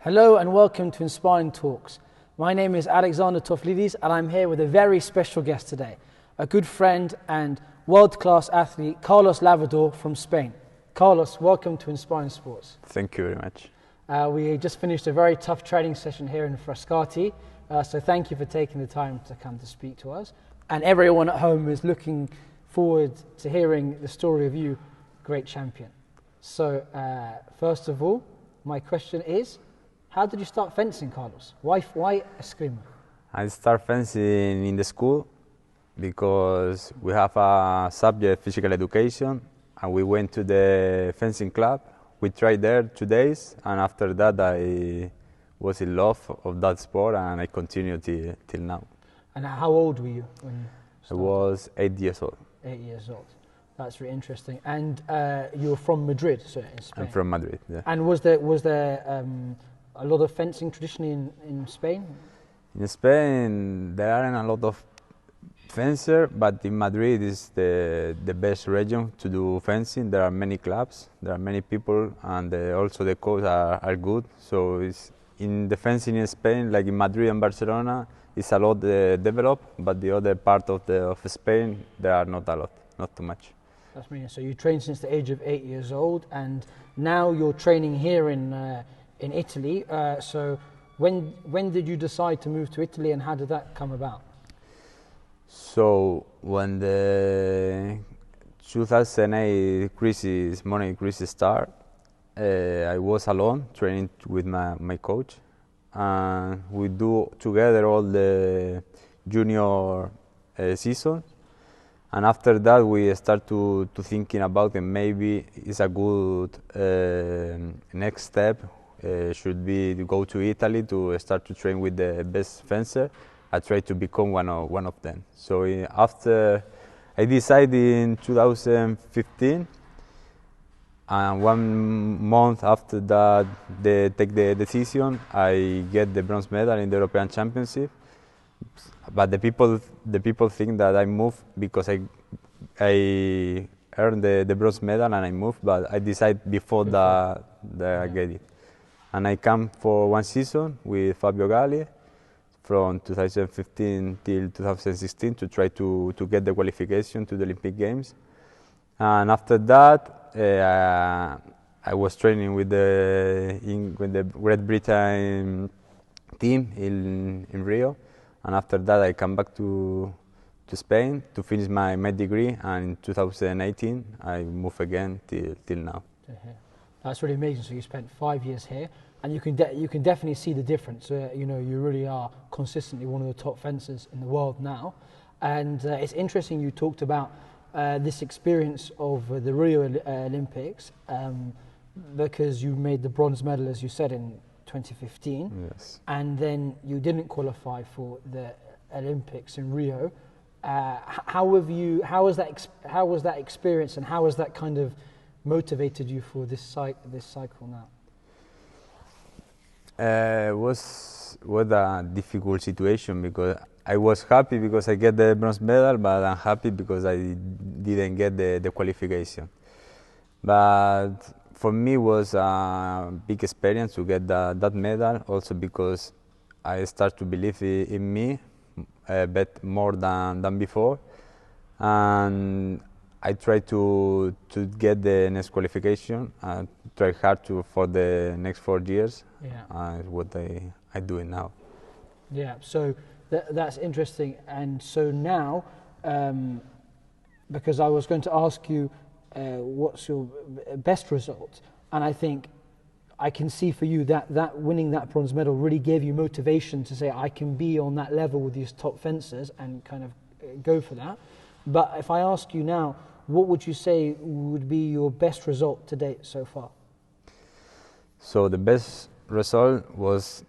Hello and welcome to Inspion Talks. My name is Alexander Toflidis and I'm here with a very special guest today, a good friend and world-class athlete, Carlos Llvador from Spain. Carlos, welcome to Inspion Sports. Thank you very much. We just finished a very tough training session here in Frascati, so thank you for taking the time to come to speak to us. And everyone at home is looking forward to hearing the story of you, great champion. So first of all, my question is, how did you start fencing, Carlos? Why eskrima? I start fencing in the school because we have a subject, physical education, and we went to the fencing club. We tried there 2 days, and after that I was in love of that sport, and I continued till now. And how old were you when you started? I was 8 years old. 8 years old. That's really interesting. And you were from Madrid, so in Spain. I'm from Madrid, yeah. And was there a lot of fencing traditionally in Spain? In Spain, there aren't a lot of fencers, but in Madrid is the best region to do fencing. There are many clubs, there are many people, and also the coaches are good. So it's in the fencing in Spain, like in Madrid and Barcelona, it's a lot developed, but the other part of Spain, there are not a lot, not too much. That's brilliant. So you trained since the age of 8 years old, and now you're training here in Italy. So when did you decide to move to Italy, and how did that come about? So when the 2008 money crisis started, I was alone training with my coach, and we do together all the junior season. And after that, we start to thinking about it. Maybe it's a good next step. Should be to go to Italy to start to train with the best fencer. I try to become one of them. So after I decided in 2015, and 1 month after that, they take the decision. I get the bronze medal in the European Championship. But the people think that I moved because I earned the bronze medal and I moved. But I decided before that I get it. And I come for 1 season with Fabio Galli from 2015 till 2016 to try to get the qualification to the Olympic Games. And after that, I was training with the Great Britain team in Rio. And after that, I come back to Spain to finish my degree. And in 2018, I move again till now. That's really amazing. So you spent 5 years here, and you can definitely see the difference. You really are consistently one of the top fencers in the world now. And it's interesting you talked about this experience of the Rio Olympics, because you made the bronze medal, as you said, in 2015. Yes. And then you didn't qualify for the Olympics in Rio. How was that experience, and how has that kind of motivated you for this cycle now? Was a difficult situation because I was happy because I get the bronze medal, but I'm happy because I didn't get the qualification. But for me, it was a big experience to get that medal, also because I start to believe in me a bit more than before, and I try to get the next qualification and try hard for the next 4 years. Yeah, what I do now. Yeah, so that's interesting. And so now, because I was going to ask you, what's your best result? And I think I can see for you that winning that bronze medal really gave you motivation to say, I can be on that level with these top fencers and kind of go for that. But if I ask you now, what would you say would be your best result to date so far? So the best result was,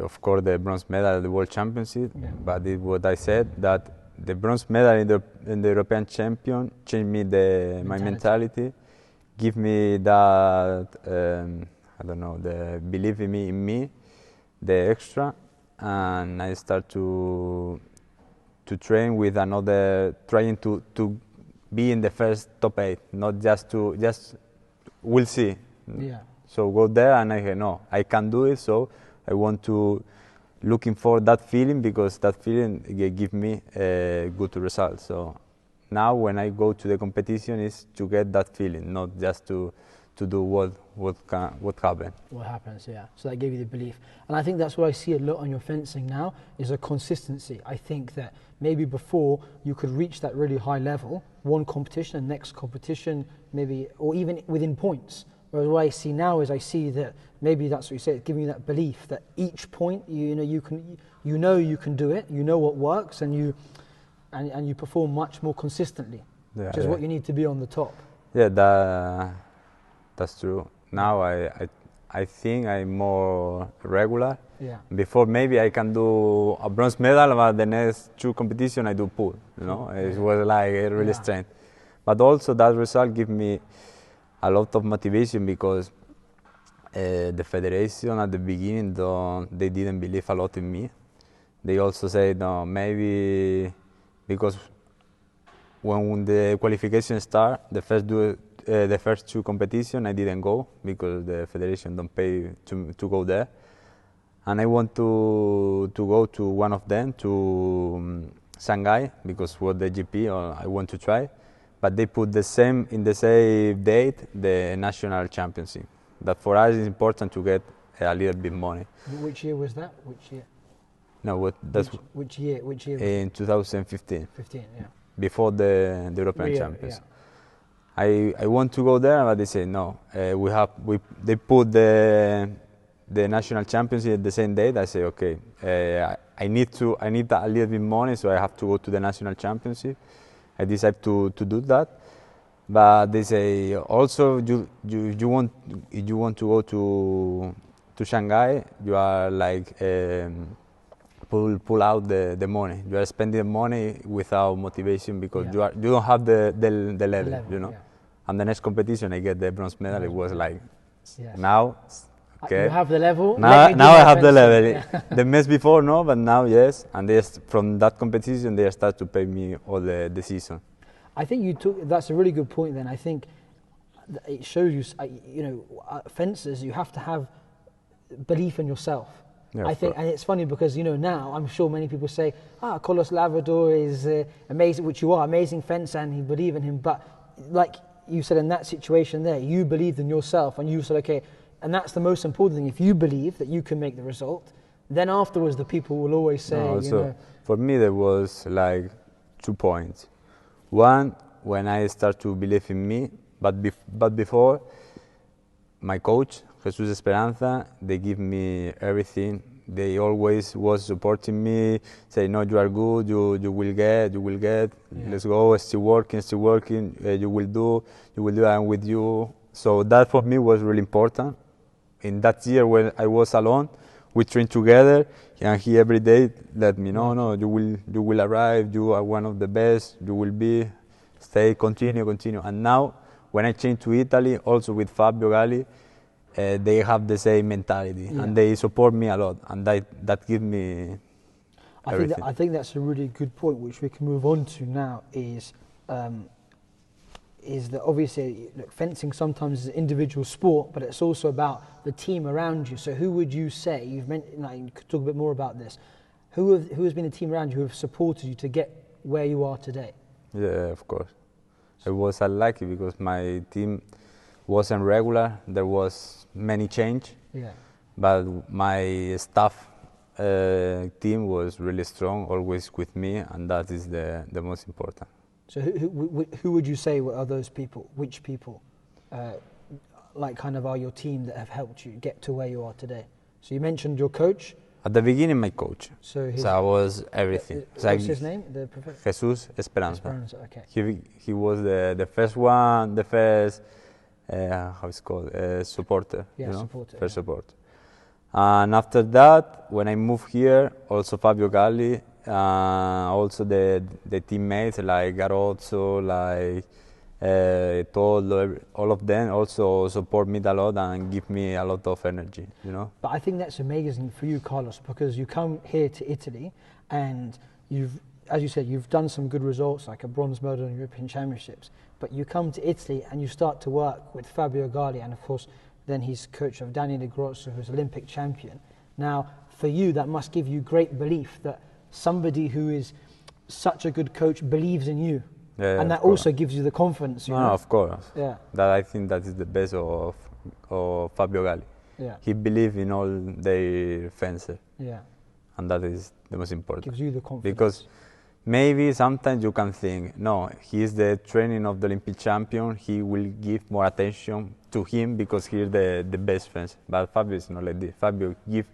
of course, the bronze medal at the World Championship. Yeah. But what I said, that the bronze medal in the European Champion changed me my mentality, give me that the belief in me, the extra, and I start to train with another, trying to be in the first top 8, not just we'll see. Yeah. So go there, and I say, no, I can do it. So I want to looking for that feeling, because that feeling give me a good result. So now when I go to the competition is to get that feeling, not just to do what happens. What happens, yeah. So that gave you the belief. And I think that's what I see a lot on your fencing now, is a consistency. I think that maybe before you could reach that really high level, one competition and next competition, maybe, or even within points. Whereas what I see now is I see that maybe that's what you say, it's giving you that belief that each point, you know you can do it, you know what works, and you perform much more consistently, which is what you need to be on the top. Yeah, that's true. Now I think I'm more regular. Yeah. Before maybe I can do a bronze medal, but the next 2 competition I do pool. You know, it was like a really strength. But also that result give me a lot of motivation, because the federation at the beginning they didn't believe a lot in me. They also said, no, maybe because when the qualification start, the first 2 competition I didn't go, because the federation don't pay to go there, and I want to go to one of them, to Shanghai, because for the GP, or I want to try, but they put in the same date the national championship. That for us is important to get a little bit money. Which year was that? Which year? No, Which year? In 2015. 15, yeah. Before the European Rio, Champions. Yeah. I want to go there, but they say no. They put the national championship at the same date. I say okay. I need a little bit money, so I have to go to the national championship. I decide to do that, but they say also you want to go to Shanghai, you are like pull out the money. You are spending the money without motivation, because you don't have the level, you know. Yeah. And the next competition I get the bronze medal. It was like Yes. now. Okay. You have the level. Now I have the level. Yeah. The match before no, but now yes. And from that competition they start to pay me all the season. I think that's a really good point. Then I think it shows you, fencers, you have to have belief in yourself. Yeah, I think, and it's funny because now I'm sure many people say, Carlos Llvador is amazing, which you are, amazing fencer, and you believe in him. But like you said, in that situation there, you believed in yourself, and you said, okay. And that's the most important thing. If you believe that you can make the result, then afterwards the people will always say, For me there was like 2 points. One, when I start to believe in me, but before, my coach, Jesus Esperanza, they give me everything. They always was supporting me, say, no, you are good, you will get, let's go, still working, you will do, I'm with you. So that for me was really important. In that year when I was alone, we trained together, and he every day let me know, no, you will arrive, you are one of the best, you will be, stay, continue. And now, when I changed to Italy, also with Fabio Galli, they have the same mentality, and they support me a lot, and that gives me everything. I think that's a really good point, which we can move on to now, is that obviously fencing sometimes is an individual sport, but it's also about the team around you. So who would you say, you could talk a bit more about this, who has been the team around you who have supported you to get where you are today? Yeah, of course. I was unlucky because my team wasn't regular, there was many change, but my staff team was really strong, always with me, and that is the most important. So who would you say are those people? Which people, are your team that have helped you get to where you are today? So you mentioned your coach. At the beginning, my coach. So I was everything. What's his name? The professor? Jesus Esperanza. Okay. He was the first one, the first how it's called, supporter. Supporter. First supporter. And after that, when I moved here, also Fabio Galli, also the teammates like Garozzo, like Toldo, all of them also support me a lot and give me a lot of energy, But I think that's amazing for you, Carlos, because you come here to Italy and as you said, you've done some good results, like a bronze medal in European Championships, but you come to Italy and you start to work with Fabio Galli, and of course, then he's coach of Danny DeGrosso, who's Olympic champion. Now, for you, that must give you great belief that somebody who is such a good coach believes in you. Yeah, and that also gives you the confidence. You know? Of course. Yeah. That I think that is the best of Fabio Galli. Yeah. He believes in all their fences. Yeah. And that is the most important. Gives you the confidence. Because maybe sometimes you can think, no, he is the training of the Olympic champion, he will give more attention to him because he is the best fence. But Fabio is not like this. Fabio gives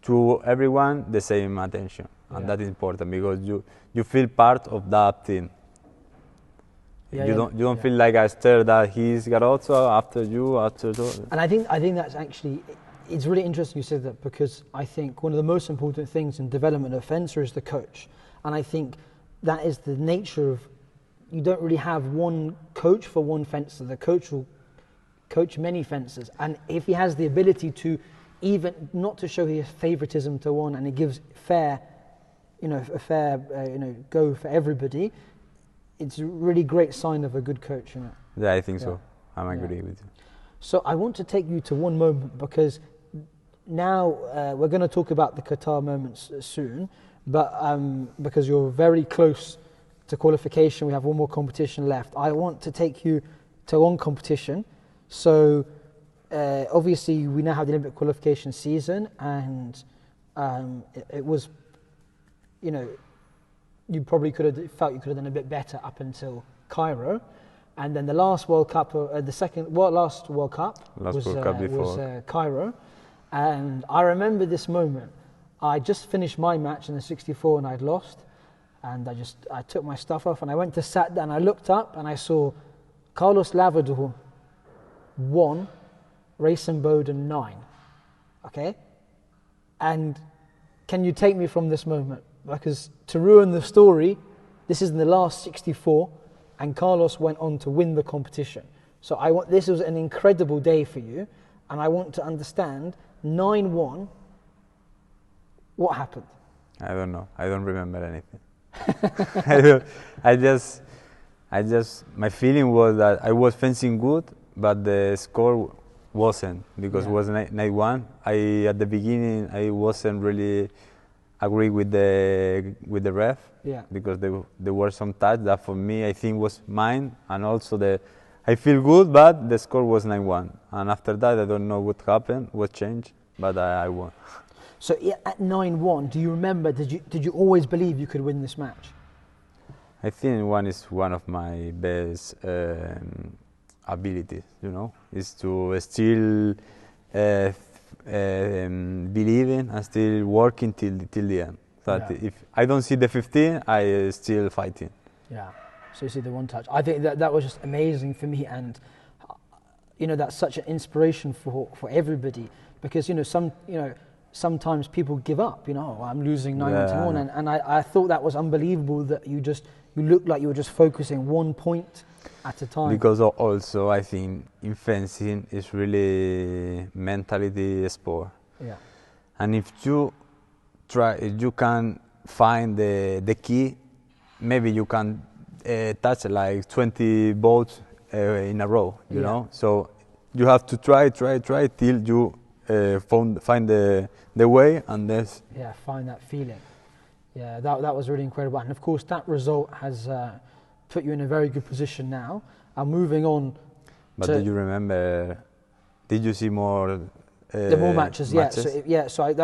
to everyone the same attention. And that is important because you feel part of that team. Yeah, you don't feel like a star that he's got also after you. And I think that's actually, it's really interesting you said that, because I think one of the most important things in development of a fencer is the coach. And I think that is the nature of, you don't really have one coach for one fencer. The coach will coach many fencers. And if he has the ability to even not to show his favoritism to one, and he gives fair, a fair, go for everybody, it's a really great sign of a good coach, Yeah, I think so. I'm agree with you. So I want to take you to one moment, because now we're going to talk about the Qatar moments soon, but because you're very close to qualification, we have one more competition left. I want to take you to one competition. So obviously we now have the Olympic qualification season, and it was, you probably felt you could have done a bit better up until Cairo, and then the last World Cup, last World Cup was Cairo, and I remember this moment. I just finished my match in the 64 and I'd lost, and I took my stuff off and I went to sat down. I looked up and I saw Carlos Llvador 1, Rayson Bowden 9. Okay, and can you take me from this moment? Because to ruin the story, this is in the last 64, and Carlos went on to win the competition. So this was an incredible day for you, and I want to understand 9-1. What happened? I don't know. I don't remember anything. I just my feeling was that I was fencing good, but the score wasn't, because it was 9-1. At the beginning I wasn't really agree with the ref, because there were some touch that for me I think was mine, and also I feel good, but the score was 9-1, and after that I don't know what happened, what changed, but I won. So at 9-1, do you remember? Did you always believe you could win this match? I think one of my best abilities. Is to still believing and still working till the end. That if I don't see the 15, I still fighting. Yeah. So you see the one touch. I think that was just amazing for me, and that's such an inspiration for everybody, because sometimes people give up. I'm losing 9-1, and I thought that was unbelievable that you looked like you were just focusing 1 point at a time. Because also I think in fencing is really mentality sport. Yeah. And if you can find the key, maybe you can touch like 20 bolts in a row. You know. So you have to try till you find the way, and this. Yeah, find that feeling. Yeah, that was really incredible, and of course that result has put you in a very good position now. And moving on. But do you remember? Did you see more? The more matches, matches? yeah. Sorry.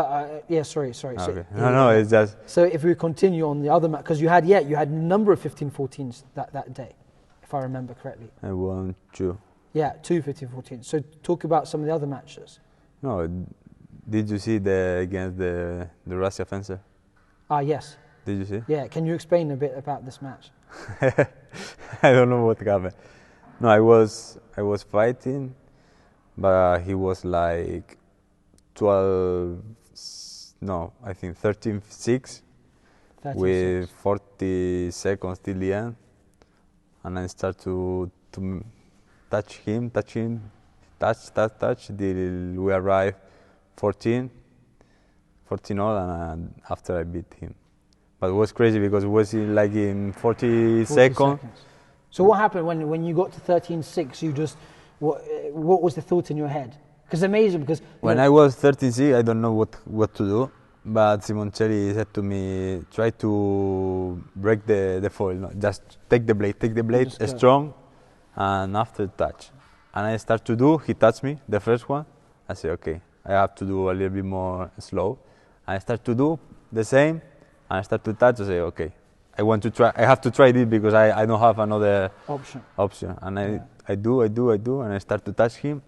Sorry. Okay. No, it's just. So if we continue on the other match, because you had a number of 15-14s that day, if I remember correctly. I won 2. Yeah, 2 15-14. So talk about some of the other matches. No, did you see against the Russia fencer? Yes. Did you see? Yeah. Can you explain a bit about this match? I don't know what happened. No, I was fighting, but he was like 13-6 with 40 seconds till the end, and I start to touch him, touch till we arrive 14 all, and after I beat him. But it was crazy because it was in 40 seconds. So what happened when you got to 13-6? What was the thought in your head? Because it's amazing because when I was 36, I don't know what to do, but Simoncelli said to me, try to break the foil, no? Just take the blade strong, and after touch. And I start to do, he touched me, the first one. I say, okay, I have to do a little bit more slow. I start to do the same, and I start to touch, I say, okay, I have to try this because I don't have another option. And I do, and I start to touch him.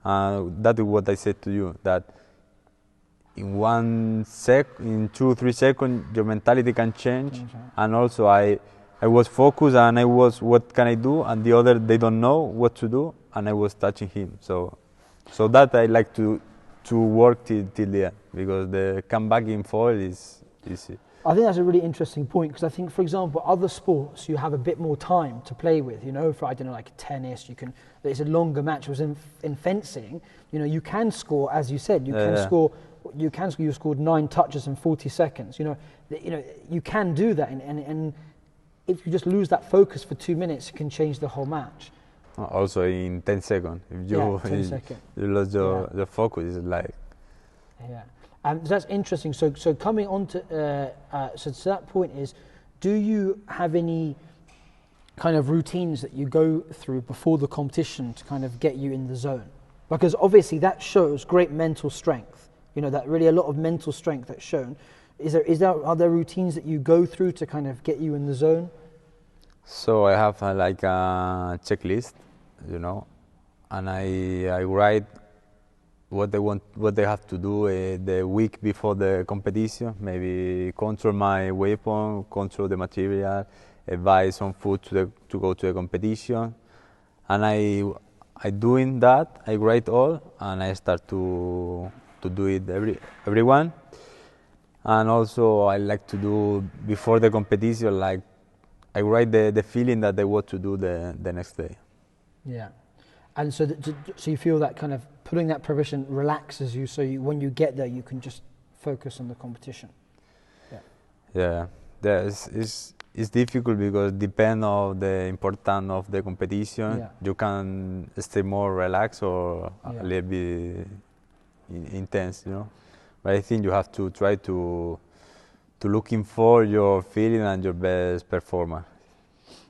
That is what I said to you, that in 2-3 seconds, your mentality can change. And also I was focused and I was, what can I do? And the other, they don't know what to do, and I was touching him. So that I like to work till the end, because the comeback in foil is easy. I think that's a really interesting point, because I think, for example, other sports you have a bit more time to play with. You know, for, I don't know, like tennis, it's a longer match. Whereas in fencing, you know, you can score, as you said, you scored 9 touches in 40 seconds. You know, you can do that, and if you just lose that focus for 2 minutes, it can change the whole match. Also in 10 seconds, if you you lose your focus, it's like. Yeah. So that's interesting. So coming on to so to that point is, do you have any kind of routines that you go through before the competition to kind of get you in the zone? Because obviously that shows great mental strength. You know, that really a lot of mental strength that's shown. Are there routines that you go through to kind of get you in the zone? So I have like a checklist, you know, and I write what they have to do the week before the competition. Maybe control my weapon, control the material, buy some food to go to the competition, and I doing that. I write all, and I start to do it everyone. And also I like to do before the competition, like I write the feeling that I want to do the next day. Yeah. And so you feel that kind of putting that preparation relaxes you, so when you get there, you can just focus on the competition. Yeah. It's difficult because depend on the importance of the competition. Yeah. You can stay more relaxed or a little bit intense, you know. But I think you have to try to looking for your feeling and your best performance,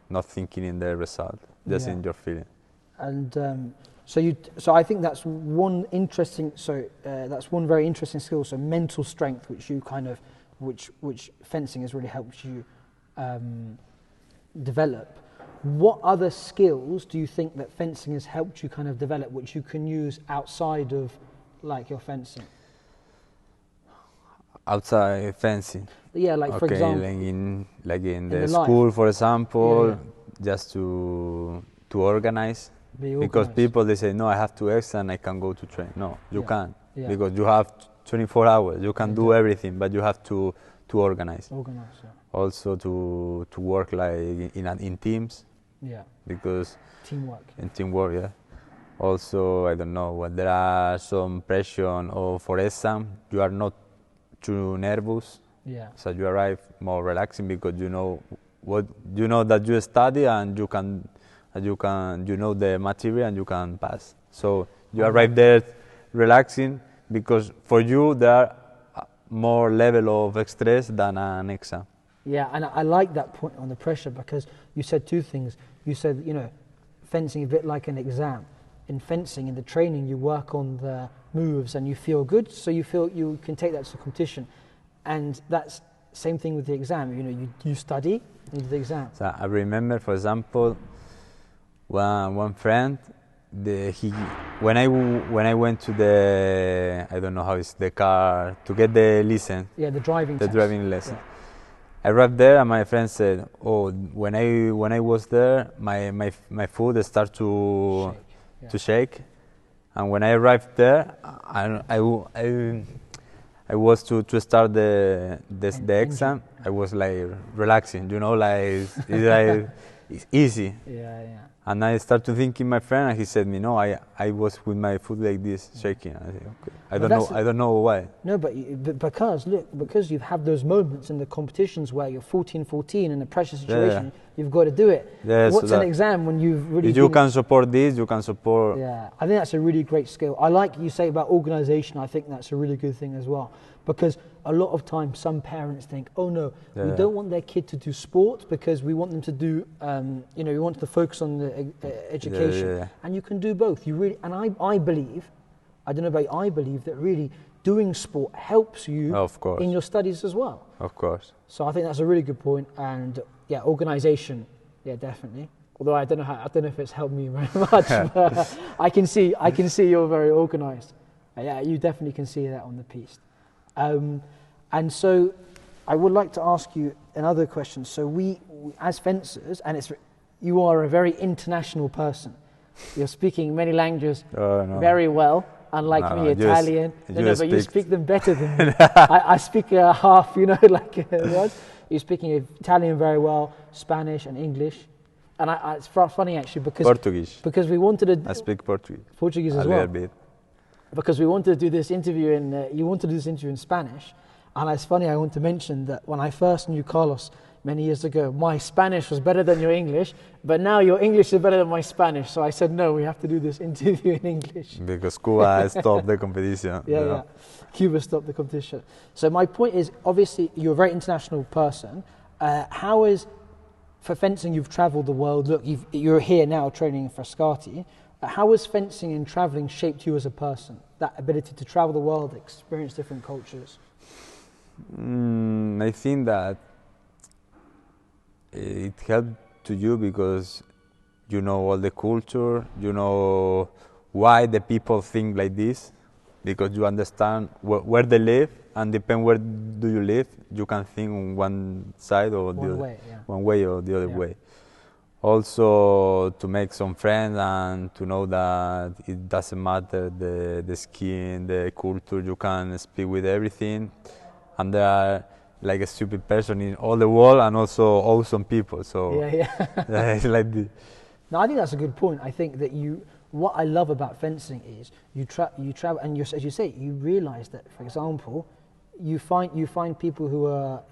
not thinking in the result, just in your feeling. And so I think that's one very interesting skill. So mental strength, which you kind of, which fencing has really helped you develop. What other skills do you think that fencing has helped you kind of develop, which you can use outside of like your fencing? Outside fencing. Yeah, like for example, like in the school, for example, just to organize. Because people, they say, no, I have to exercise and I can go to train. No, you can't, because you have 24 hours. You can do everything, but you have to organize. Also to work like in teams. Yeah. Because teamwork. Yeah. Also, I don't know, when there are some pressure or for exam, you are not too nervous. Yeah. So you arrive more relaxing, because you know that you study and you know the material and you can pass. So you arrive there relaxing, because for you there are more level of stress than an exam. Yeah, and I like that point on the pressure, because you said 2 things. You said, you know, fencing is a bit like an exam. In fencing, in the training, you work on the moves and you feel good, so you feel you can take that to competition. And that's same thing with the exam. You know, you study and you do the exam. So I remember, for example, one friend, when I went to the, I don't know how it's the car, to get the license. Yeah, the driving lesson. Yeah. I arrived there and my friend said, "Oh, when I was there, my foot started to shake, and when I arrived there, I was to start the exam. I was like relaxing, you know, like it's easy. Yeah. And I started to think in my friend, and he said me, no, I was with my foot like this, shaking. I said, okay. I don't know why. No, but because you've had those moments in the competitions where you're 14 in a pressure situation, you've got to do it. What's an exam when you've really... If you can support this, you can support... Yeah, I think that's a really great skill. I like you say about organisation. I think that's a really good thing as well. Because a lot of times some parents think, oh no, we don't want their kid to do sport because we want them to do, we want to focus on the education. And you can do both. You really, and I believe, I don't know about you, I believe that really doing sport helps you in your studies as well. Of course. So I think that's a really good point. And yeah, organisation, yeah, definitely. Although I don't know if it's helped me very much. But I can see you're very organised. Yeah, you definitely can see that on the piste. And so I would like to ask you another question. So we as fencers, and you are a very international person. You're speaking many languages very well, unlike me, Italian. But you speak them better than me. I speak half, You're speaking Italian very well, Spanish and English. And it's funny actually because... Portuguese. Because we wanted to... I speak Portuguese. Portuguese as well. A little bit. Because we wanted to do this interview you wanted to do this interview in Spanish, and it's funny. I want to mention that when I first knew Carlos many years ago, my Spanish was better than your English, but now your English is better than my Spanish. So I said, no, we have to do this interview in English. Because Cuba stopped the competition. Yeah. Cuba stopped the competition. So my point is, obviously, you're a very international person. How is, for fencing, you've travelled the world. Look, you're here now training in Frascati. How has fencing and travelling shaped you as a person? That ability to travel the world, experience different cultures? I think that it helped to you because you know all the culture, you know why the people think like this, because you understand where they live, and depend where do you live, you can think on one side or the other, one way or the other way. Also to make some friends and to know that it doesn't matter the skin, the culture, you can speak with everything. And there are like a stupid person in all the world and also awesome people. So it's like this. No, I think that's a good point. I think that what I love about fencing is you travel and as you say, you realise that, for example, you find people who are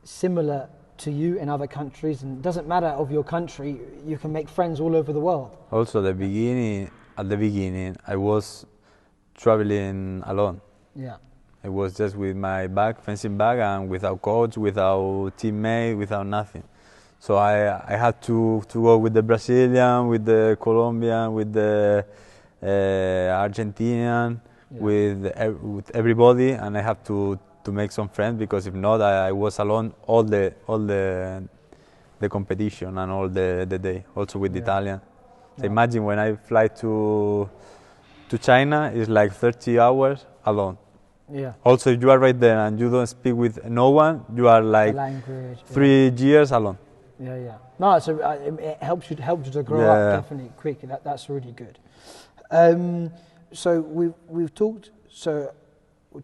similar to you in other countries, and it doesn't matter of your country, you can make friends all over the world. Also at the beginning I was traveling alone. Yeah. I was just with my fencing bag, and without coach, without teammate, without nothing. So I had to go with the Brazilian, with the Colombian, with the Argentinian, with everybody, and I have to make some friends, because if not, I was alone all the competition and all the day. Also with Italian. So imagine when I fly to China, it's like 30 hours alone. Yeah. Also, if you are right there and you don't speak with no one, you are like 3 years alone. Yeah. No, it helps you to grow up definitely quick. That's really good. So we've talked a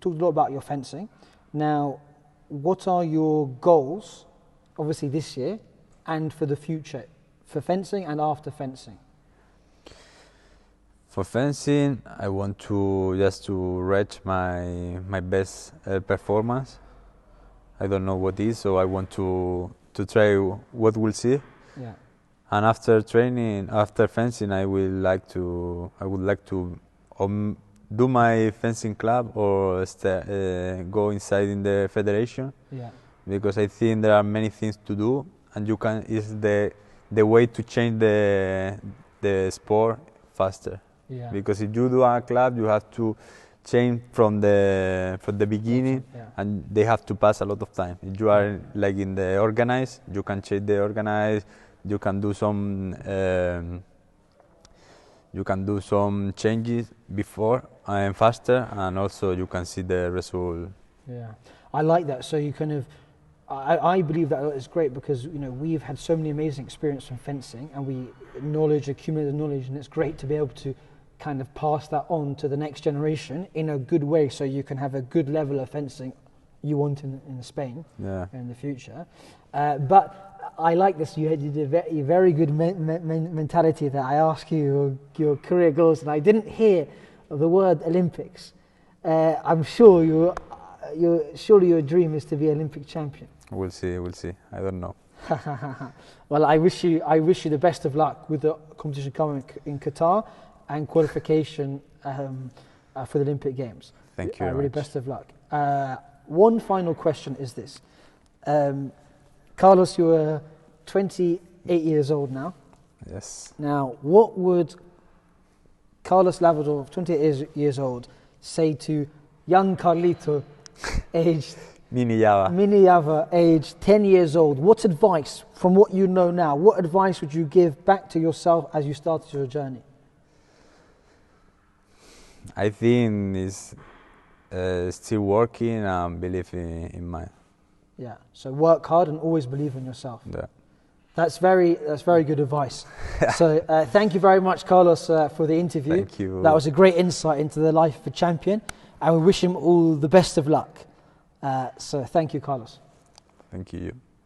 lot about your fencing. Now, what are your goals, obviously this year, and for the future, for fencing and after fencing? For fencing, I want to reach my best performance. I don't know what is, so I want to try what we'll see. Yeah. And after fencing, I would like to do my fencing club or go inside in the federation. Yeah. Because I think there are many things to do, and is the way to change the sport faster. Yeah. Because if you do a club, you have to change from the beginning, and they have to pass a lot of time. If you are like in the organized, you can change the organized. You can do some changes before and faster, and also you can see the result. Yeah, I like that. So you kind of, I believe that is great, because we've had so many amazing experiences from fencing, and we accumulate knowledge, and it's great to be able to kind of pass that on to the next generation in a good way, so you can have a good level of fencing you want in Spain in the future. But I like this. You had a very good mentality that I asked you your career goals, and I didn't hear the word Olympics. I'm sure surely your dream is to be Olympic champion. We'll see. We'll see. I don't know. Well, I wish you the best of luck with the competition coming in Qatar and qualification for the Olympic Games. Thank you very really much. best of luck. One final question is this. Carlos, you're 28 years old now. Yes. Now, what would Carlos Llvador, 28 years old, say to young Carlito, aged Mini Llvador. aged 10 years old? What advice, from what you know now, what advice would you give back to yourself as you started your journey? I think it's still working and believe in my. Yeah. So work hard and always believe in yourself. Yeah. That's very good advice. So thank you very much, Carlos, for the interview. Thank you. That was a great insight into the life of a champion, and we wish him all the best of luck. So thank you, Carlos. Thank you.